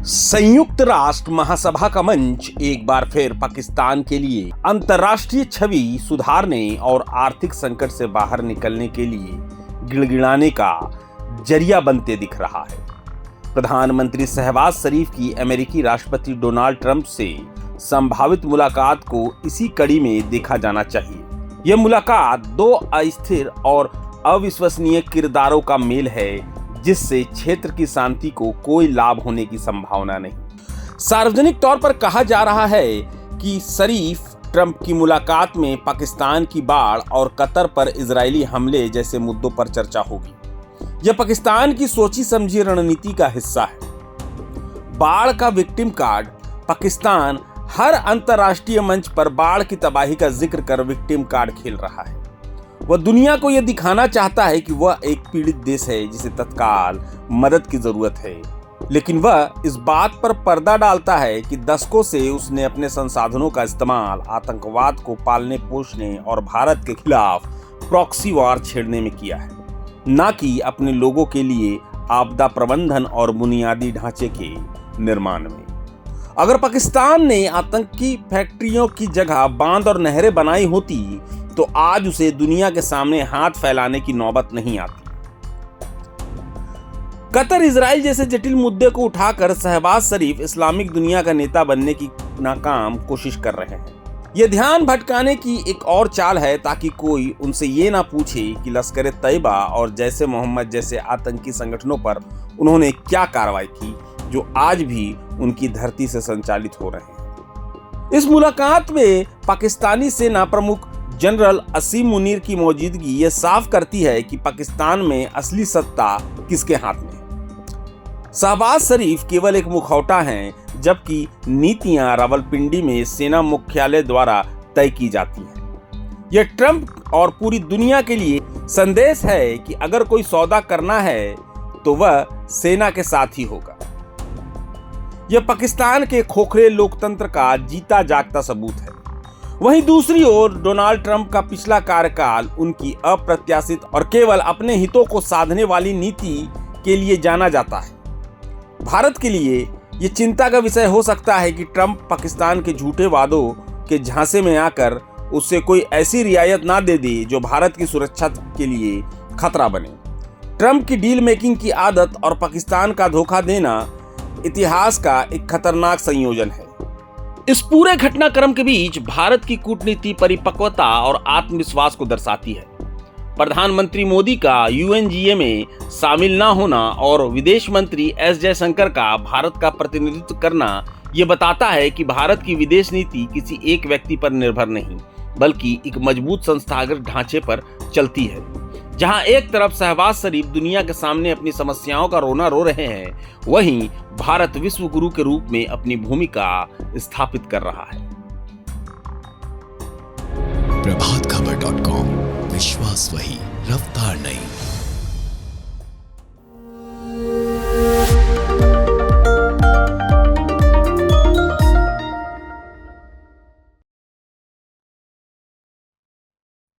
संयुक्त राष्ट्र महासभा का मंच एक बार फिर पाकिस्तान के लिए अंतर्राष्ट्रीय छवि सुधारने और आर्थिक संकट से बाहर निकलने के लिए गिड़गिड़ाने का जरिया बनते दिख रहा है। प्रधानमंत्री शहबाज शरीफ की अमेरिकी राष्ट्रपति डोनाल्ड ट्रंप से संभावित मुलाकात को इसी कड़ी में देखा जाना चाहिए। यह मुलाकात दो अस्थिर और अविश्वसनीय किरदारों का मेल है, जिससे क्षेत्र की शांति को कोई लाभ होने की संभावना नहीं। सार्वजनिक तौर पर कहा जा रहा है कि शरीफ ट्रंप की मुलाकात में पाकिस्तान की बाढ़ और कतर पर इजरायली हमले जैसे मुद्दों पर चर्चा होगी। यह पाकिस्तान की सोची समझी रणनीति का हिस्सा है। बाढ़ का विक्टिम कार्ड पाकिस्तान हर अंतर्राष्ट्रीय मंच पर बाढ़ की तबाही का जिक्र कर विक्टिम कार्ड खेल रहा है। वह दुनिया को यह दिखाना चाहता है कि वह एक पीड़ित देश है जिसे तत्काल मदद की जरूरत है, लेकिन वह इस बात पर पर्दा डालता है कि दशकों से उसने अपने संसाधनों का इस्तेमाल आतंकवाद को पालने पोषने और भारत के खिलाफ प्रॉक्सी वार छेड़ने में किया है, न कि अपने लोगों के लिए आपदा प्रबंधन और बुनियादी ढांचे के निर्माण में। अगर पाकिस्तान ने आतंकी फैक्ट्रियों की जगह बांध और नहरें बनाई होती तो आज उसे दुनिया के सामने हाथ फैलाने की नौबत नहीं आती। कतर इजराइल जैसे जटिल मुद्दे को उठाकर शहबाज शरीफ इस्लामिक दुनिया का नेता बनने की नाकाम कोशिश कर रहे हैं। यह ध्यान भटकाने की एक और चाल है ताकि कोई उनसे ये ना पूछे कि लश्कर तैयबा और जैसे मोहम्मद जैसे आतंकी संगठनों पर उन्होंने क्या कार्रवाई की जो आज भी उनकी धरती से संचालित हो रहे हैं। इस मुलाकात में पाकिस्तानी सेना प्रमुख जनरल असीम मुनीर की मौजूदगी यह साफ करती है कि पाकिस्तान में असली सत्ता किसके हाथ में है। शहबाज शरीफ केवल एक मुखौटा हैं, जबकि नीतियां रावलपिंडी में सेना मुख्यालय द्वारा तय की जाती हैं। यह ट्रंप और पूरी दुनिया के लिए संदेश है कि अगर कोई सौदा करना है तो वह सेना के साथ ही होगा। यह पाकिस्तान के खोखले लोकतंत्र का जीता जागता सबूत है। वहीं दूसरी ओर डोनाल्ड ट्रंप का पिछला कार्यकाल उनकी अप्रत्याशित और केवल अपने हितों को साधने वाली नीति के लिए जाना जाता है। भारत के लिए यह चिंता का विषय हो सकता है कि ट्रंप पाकिस्तान के झूठे वादों के झांसे में आकर उससे कोई ऐसी रियायत ना दे दे जो भारत की सुरक्षा के लिए खतरा बने। ट्रंप की डील मेकिंग की आदत और पाकिस्तान का धोखा देना इतिहास का एक खतरनाक संयोजन है। इस पूरे घटनाक्रम के बीच भारत की कूटनीति परिपक्वता और आत्मविश्वास को दर्शाती है। प्रधानमंत्री मोदी का यूएनजीए में शामिल न होना और विदेश मंत्री एस जयशंकर का भारत का प्रतिनिधित्व करना यह बताता है कि भारत की विदेश नीति किसी एक व्यक्ति पर निर्भर नहीं, बल्कि एक मजबूत संस्थागत ढांचे पर चलती है। जहां एक तरफ शहबाज शरीफ दुनिया के सामने अपनी समस्याओं का रोना रो रहे हैं, वहीं भारत विश्व गुरु के रूप में अपनी भूमिका स्थापित कर रहा है। प्रभातखबर.com, विश्वास वही, रफ्तार नहीं।